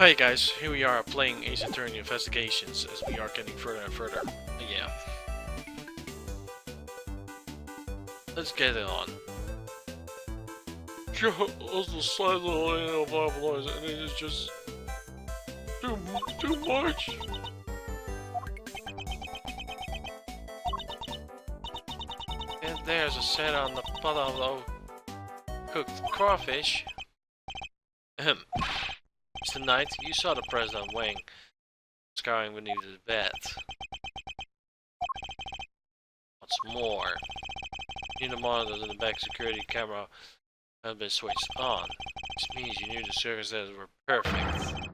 Hey guys, here we are playing Ace Attorney Investigations as we are getting further and further. Yeah. Let's get it on. Also silent of Babylon, and it is just too much. And there's a set on the bottom of cooked crawfish. Ahem. Mr. Knight, you saw the President Wang scouring beneath his bed. What's more, the monitors in the back security camera have been switched on. This means you knew the circumstances were perfect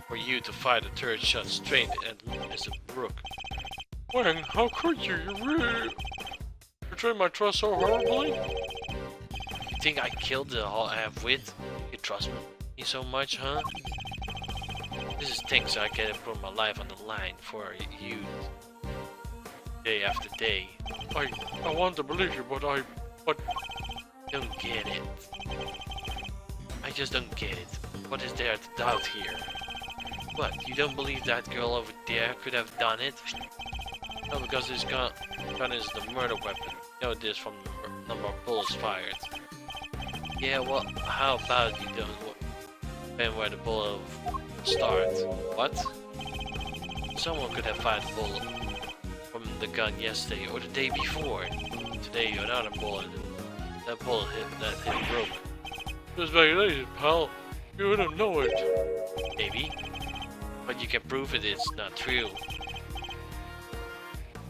for you to fire the third shot straight at Mr. Brooke. Wang, how could you? You really betrayed my trust so horribly? You think I killed the whole half-wit? You trust me so much, huh? This is things I get to put my life on the line for you day after day. I want to believe you, but don't get it. I just don't get it. What is there to doubt here? What, you don't believe that girl over there could have done it? No, because this gun is the murder weapon. You know this from the number of bullets fired. Yeah, well, how about you don't and where the bullet starts? What? Someone could have fired the bullet from the gun yesterday or the day before. Today, another bullet. That bullet hit Brooke. Just speculation, pal. You wouldn't know it. Maybe. But you can prove it's not true.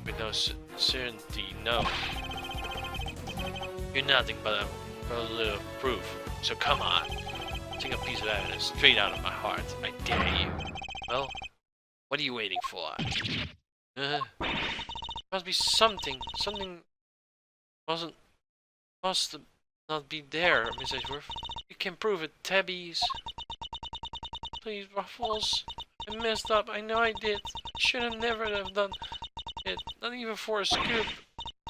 With no certainty, no. You're nothing but a little proof. So come on. Take a piece of evidence straight out of my heart. I dare you. Well, what are you waiting for? Must be something. Something must not be there, Miss Edgeworth. You can prove it, Tabbies. Please, Ruffles. I messed up. I know I did. I should have never have done it. Not even for a scoop.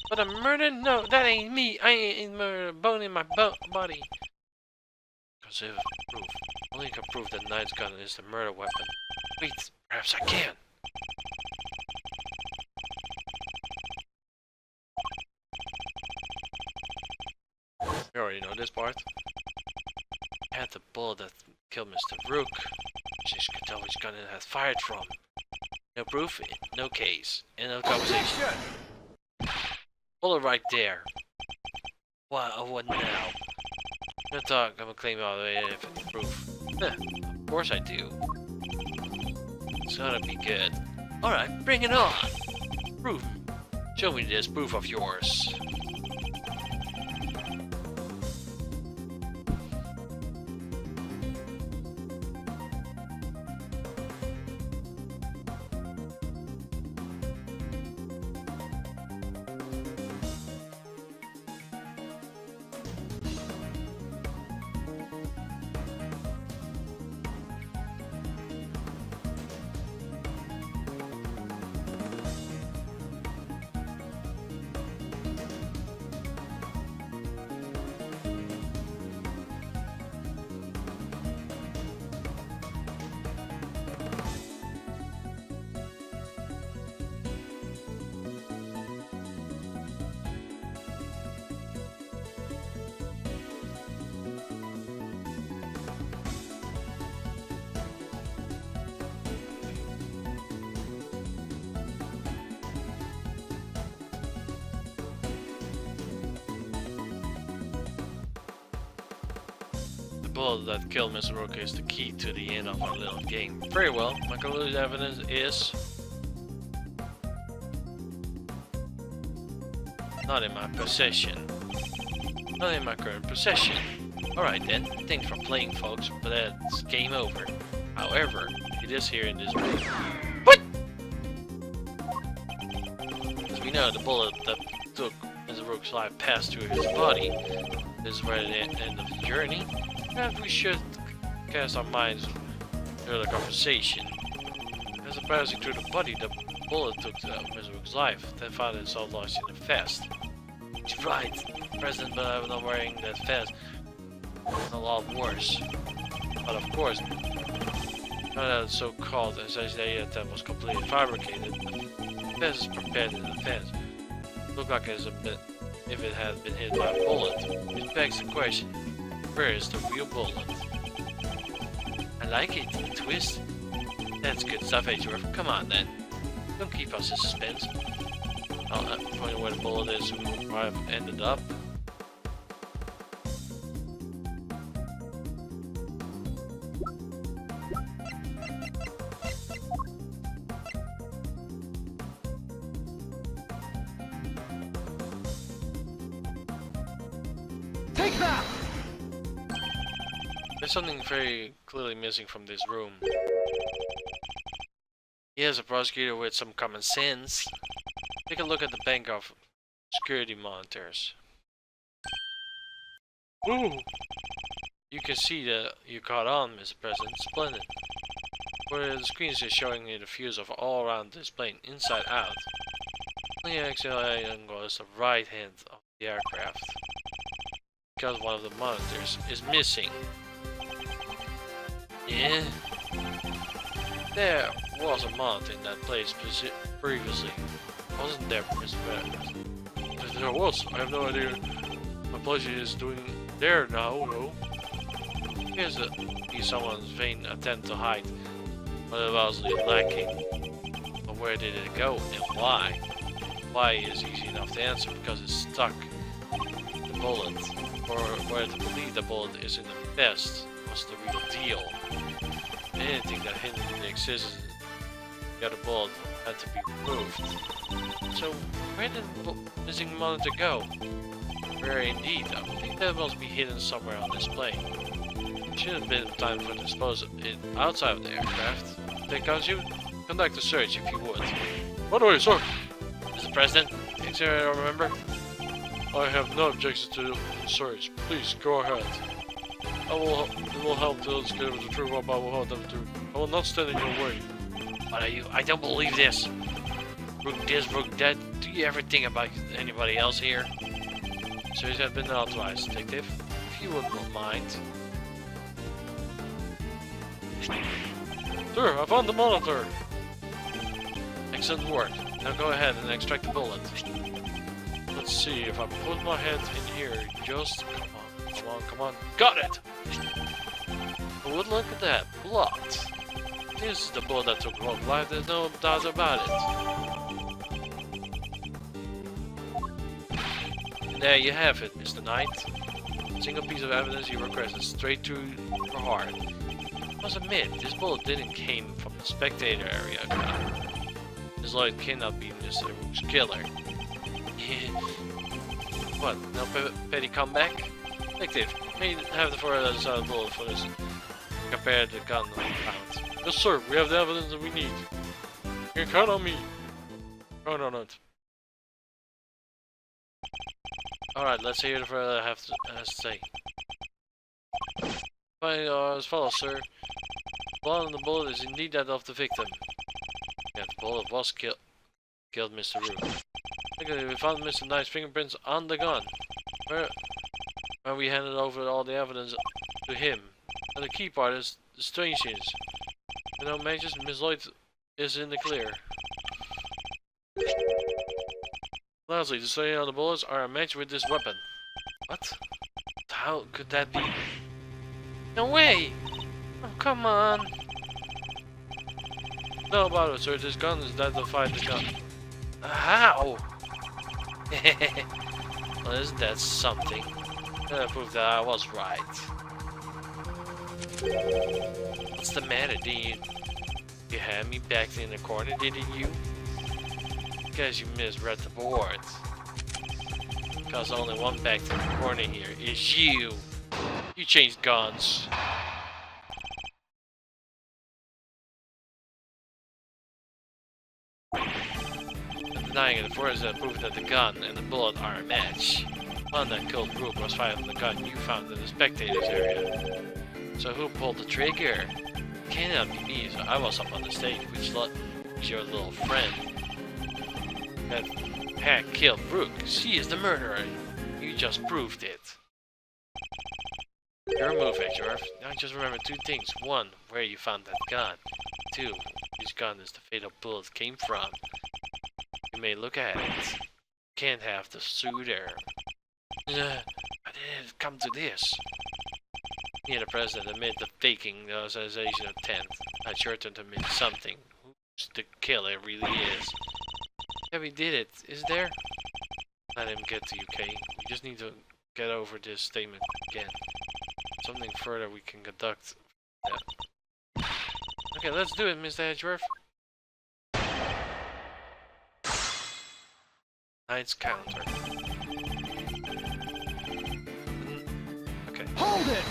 But a murder? No, that ain't me. I ain't murder. Bone in my body. Because if proof. Only can prove that Knight's gun is the murder weapon. Wait, perhaps I can. You already know this part. I had the bullet that killed Mr. Rook. Just could tell which gun it had fired from. No proof, no case, and no conversation. Bullet right there. What now? No talk, I'm gonna claim all the way if it's proof. Of course I do. It's gonna be good. Alright, bring it on! Proof. Show me this proof of yours. The bullet that killed Mr. Rook is the key to the end of our little game. Very well, my conclusive evidence is not in my possession. Not in my current possession. Alright then, thanks for playing folks, but that's game over. However, it is here in this room. What? As we know, the bullet that took Mr. Rook's life passed through his body. This is where the end of the journey. Perhaps we should cast our minds through the conversation. As a passing through the body, the bullet took Mr. Rook's life, then found itself lost in the vest. He's right, President, but I'm not wearing that vest. A lot worse. But of course, Now that so-called assassination attempt was completely fabricated, the defense is prepared in advance. Looked like as a bit if it had been hit by a bullet. Which begs the question, where is the real bullet? I like it, the twist. That's good stuff, Edgeworth. Come on then. Don't keep us in suspense. I'll point out where the bullet is and where I've ended up. Take that! There's something very clearly missing from this room. Here's a prosecutor with some common sense. Take a look at the bank of security monitors. Ooh! You can see that you caught on, Mr. President. Splendid. Where the screens are showing me the views of all around this plane, inside out. The actual angle is the right hand of the aircraft. Because one of the monitors is missing. Yeah? There was a monitor in that place previously. Wasn't there, Mr. President? If there was, I have no idea what place it is doing there now, though. Here's someone's vain attempt to hide what it was lacking. But where did it go and why? Why is easy enough to answer, because it's stuck. The bullet, or where to believe the bullet is in the vest, was the real deal. Anything that hinted the existence of the other bullet had to be removed. So, where did the missing monitor go? Where indeed? I think that must be hidden somewhere on this plane. It should have been time for dispose of it outside of the aircraft. Then conduct a search if you would. By the way, sir. Mr. President, things I remember? I have no objection to the search. Please, go ahead. It will help those get the truth up. I will hold them to. I will not stand in your way. What are you? I don't believe this. Rook this, Rook that. Do you ever think about anybody else here? Search has been authorized, Detective. If you wouldn't mind. Sir, I found the monitor. Excellent work. Now go ahead and extract the bullet. Let's see if I put my hand in here. Just come on. Got it! But look at that. Blood. This is the bullet that took Rogue's life. There's no doubt about it. And there you have it, Mr. Knight. Single piece of evidence you requested straight to your heart. I must admit, this bullet didn't came from the spectator area. This Lloyd cannot be Mr. Rook's killer. What? No petty comeback? Detective, may have the other side of the bullet for this. Compare the gun we found. Yes, sir. We have the evidence that we need. You can count on me. Count on it. Alright, let's hear what I have to say. Fine, as follows, sir. Blood on the bullet is indeed that of the victim. Yeah, the bullet was killed Mr. Rook. We found Mr. Knight's fingerprints on the gun. Where we handed over all the evidence to him. And the key part is the strange things. You know, Majors, Miss Lloyd is in the clear. Lastly, the string on the bullets are a match with this weapon. What? How could that be? No way! Oh, come on! No about it, sir. This gun is that to fight the gun. How? Well, isn't that something? That proved that I was right. What's the matter? You had me back in the corner, didn't you? Because you misread the board. Because only one back in the corner here is you. You changed guns. Denying it for that proof that the gun and the bullet are a match. One that killed Rook was fired from the gun you found in the spectators area. So who pulled the trigger? It cannot be me, so I was up on the stage, which was your little friend. That had killed Rook. She is the murderer. You just proved it. Your move, HRF. Now just remember two things. One, where you found that gun. Two, which gun is the fatal bullet came from. You may look at it. You can't have the shooter. How did it come to this? Me and the president admit the faking the assassination attempt. Now it's your turn to admit something. Who's the killer really is? Yeah, we did it. Is there? Let him get to you, Kay. We just need to get over this statement again. Something further we can conduct. Yeah. Okay, let's do it, Mr. Edgeworth. Knight's counter. Okay. Hold it!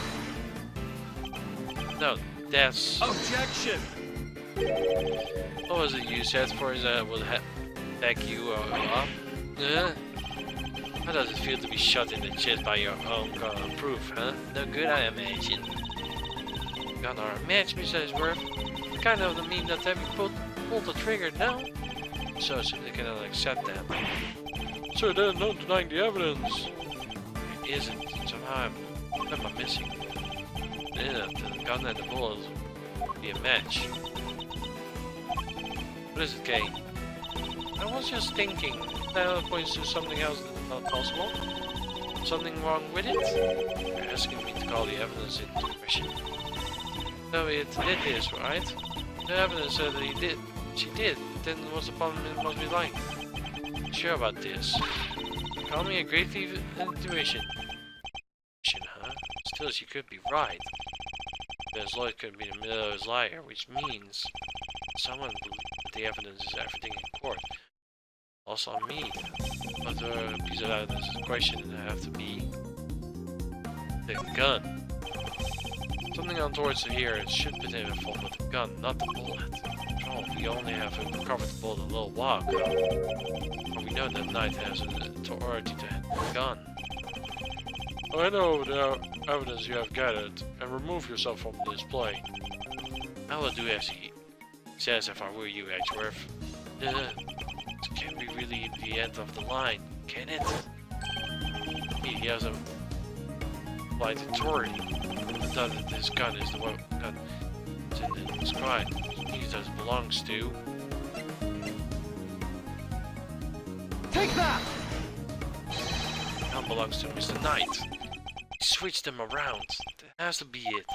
No, that's... Objection! What was it you said for his would attack you up? How does it feel to be shot in the chest by your own gun? Proof, huh? No good, I imagine. Gun or a match, Mr. Edgeworth? The kind of the mean that have you pulled the trigger, no? So simply cannot accept that. Sir, they're not denying the evidence. It isn't. Somehow I'm missing. The gun and the bullet would be a match. What is it, Kay? I was just thinking. That points to something else that's not possible. Something wrong with it? You're asking me to call the evidence into question. So it did this, right? The evidence said that he did. She did. Then what's the problem? It must be lying. Sure about this. Call me a great thief intuition. Huh? Still, she could be right. Because Lloyd could be the middle of his liar, which means someone believes that the evidence is everything in court. Also on me. But the piece of evidence is a question and I have to be the gun. Something untoward here. It should be the fault with the gun, not the bullet. Oh, we only have recovered the bullet a little while ago. But we know that Knight has an authority to handle the gun. Oh, I know the evidence you have gathered, and remove yourself from the display. I will do as he says if I were you, Edgeworth. It can't be really the end of the line, can it? He has a flight authority. I thought that this gun is the one gun that's in his crime. He does belongs to. Take that! Now belongs to Mr. Knight. He switched them around. That has to be it.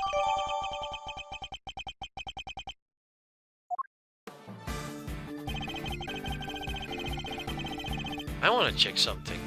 I want to check something.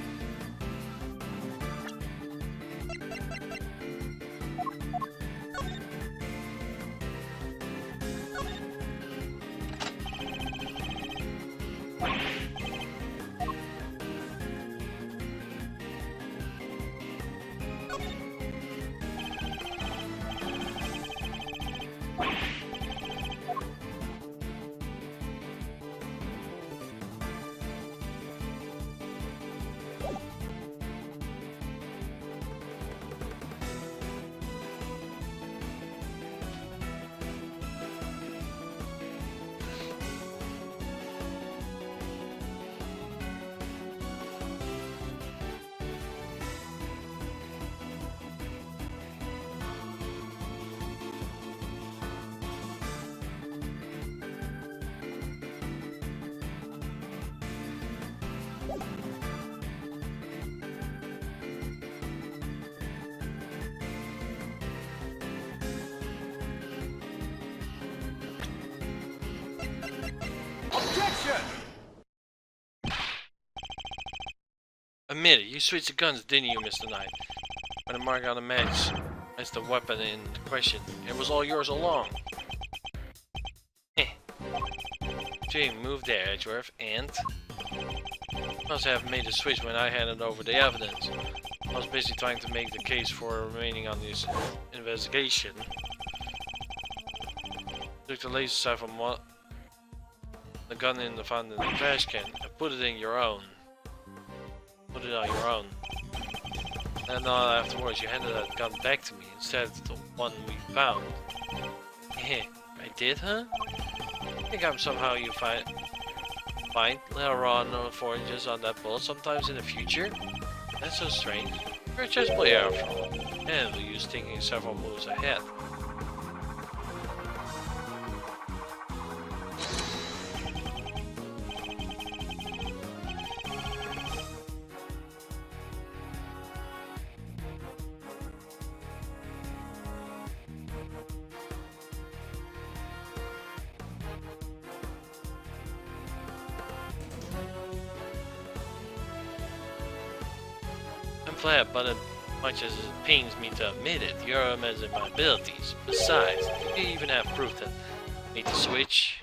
Admit it, you switched the guns, didn't you, Mr. Knight? When the mark on the match, that's the weapon in question. It was all yours along. Jane, move there, Edgeworth, and... must have made the switch when I handed over the evidence. I was busy trying to make the case for remaining on this investigation. Took the laser sight from the gun in the found in the trash can and put it in your own. Put it on your own. And afterwards you handed that gun back to me instead of the one we found. I did, huh? I think I'm somehow you find later on forges on that bullet sometimes in the future. That's so strange. You're a chess player after all. and will use thinking several moves ahead. I'm glad, but as much as it pains me to admit it, you're amazing my abilities. Besides, you even have proof that I need to switch.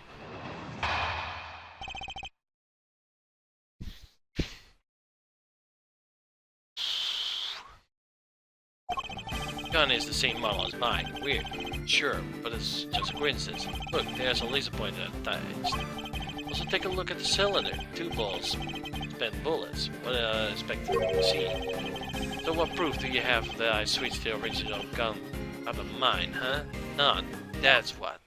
Gun is the same model as mine. Weird. Sure, but it's just a coincidence. Look, there's a laser pointer attached. Also, take a look at the cylinder. 2 balls. Spent bullets. What I expected to see. So what proof do you have that I switched the original gun out of mine, huh? None. That's what.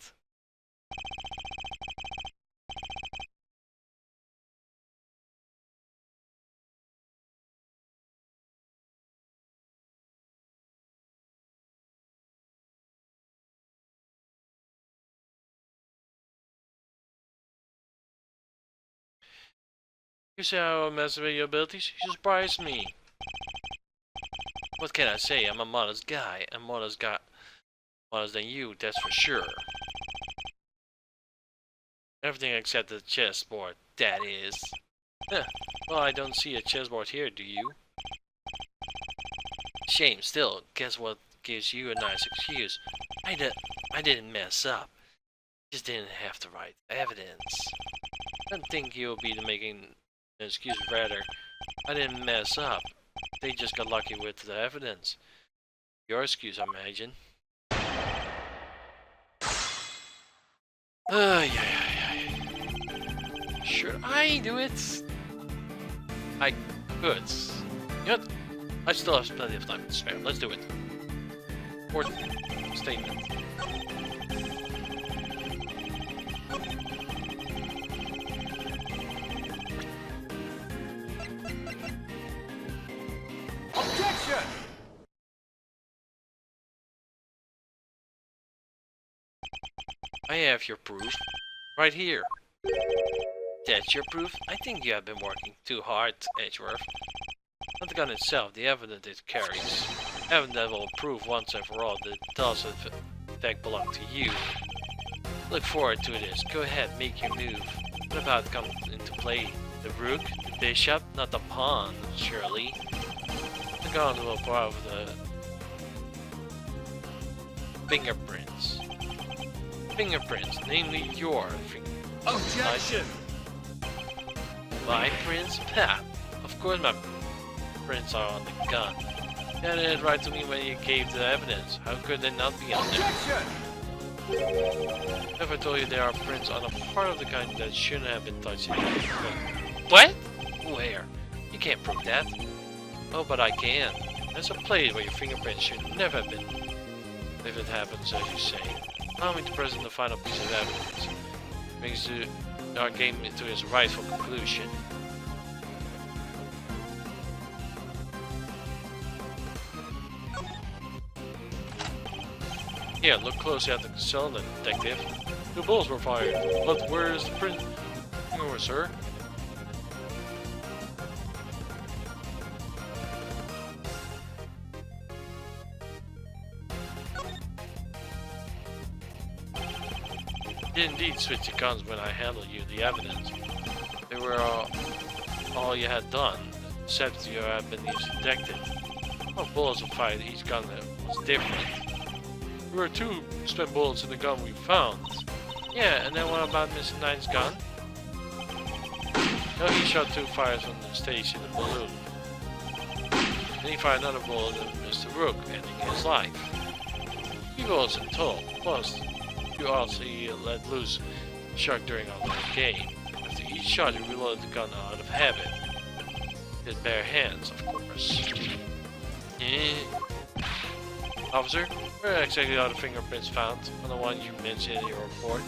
You say how mess with your abilities? You surprised me. What can I say? I'm a modest guy. I'm modest than you, that's for sure. Everything except the chessboard, that is. Huh. Well, I don't see a chessboard here, do you? Shame, still. Guess what gives you a nice excuse? I didn't mess up. Just didn't have the right evidence. I don't think you'll be making an excuse, rather. I didn't mess up. They just got lucky with the evidence. Your excuse, I imagine. Yeah. Should I do it? I could. You know what? I still have plenty of time to spare. Let's do it. Fourth statement. Objection! I have your proof. Right here. That's your proof? I think you have been working too hard, Edgeworth. Not the gun itself, the evidence it carries. Evidence that will prove once and for all that it does in fact belong to you. Look forward to this. Go ahead, make your move. What about comes into play? The rook? The bishop? Not the pawn, surely. The gun will provide the fingerprints. Fingerprints, namely your fingerprints. Objection! My prints? Ha! Of course my prints are on the gun. You handed it right to me when you gave the evidence. How could they not be on there? Objection! Never told you there are prints on a part of the gun that shouldn't have been touched. What? Where? You can't prove that. Oh, but I can. There's a place where your fingerprints should never have been. If it happens as you say. Allow me to present the final piece of evidence. Brings our game to its rightful conclusion. Yeah, look closely at the cylinder, detective. 2 bullets were fired, but where is the print? Oh, sir. You did indeed switch the guns when I handed you the evidence. They were all you had done, except you had been used detective. What bullets were fired each gun was different. There were 2 spent bullets in the gun we found. Yeah, and then what about Mr. Nine's gun? No, he shot 2 fires on the stage in the balloon. Then he fired another bullet at Mr. Rook, ending his life. 3 bullets in total, plus you also let loose the shark during our game. After each shot, you reloaded the gun out of habit. With bare hands, of course. Officer, where exactly are the fingerprints found on the one you mentioned in your report?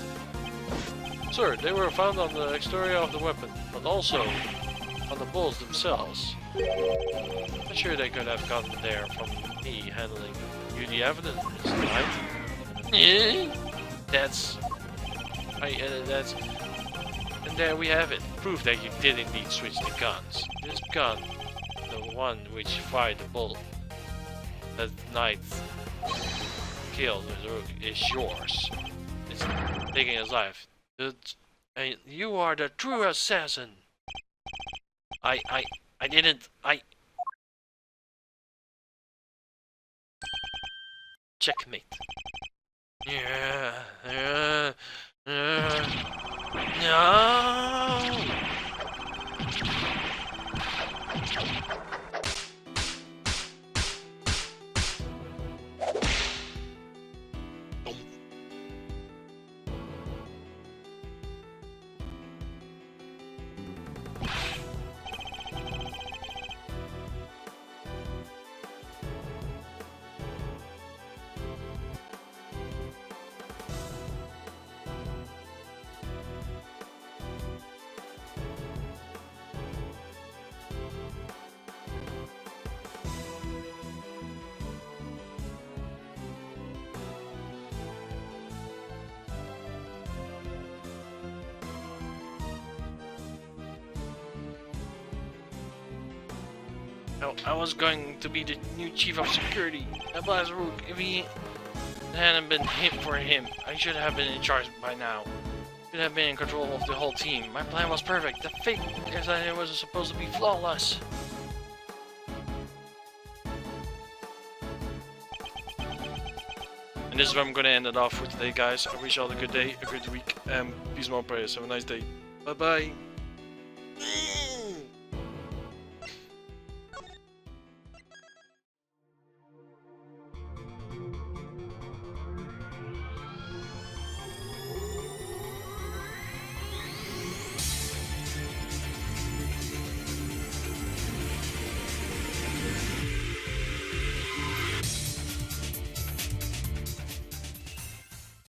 Sir, they were found on the exterior of the weapon, but also on the bullets themselves. I'm sure they could have gotten there from me handling you the evidence, right? Yeah. That's... And there we have it. Proof that you did indeed switch the guns. This gun, the one which fired the bullet that night killed the rook, is yours. It's taking his life. And you are the true assassin. I didn't. Checkmate. Yeah. No. I was going to be the new chief of security. That blast rook, if he hadn't been hit for him, I should have been in charge by now. Should have been in control of the whole team. My plan was perfect. The fate is that it was supposed to be flawless. And this is where I'm gonna end it off for today, guys. I wish you all a good day, a good week, and peace and more prayers. Have a nice day. Bye bye.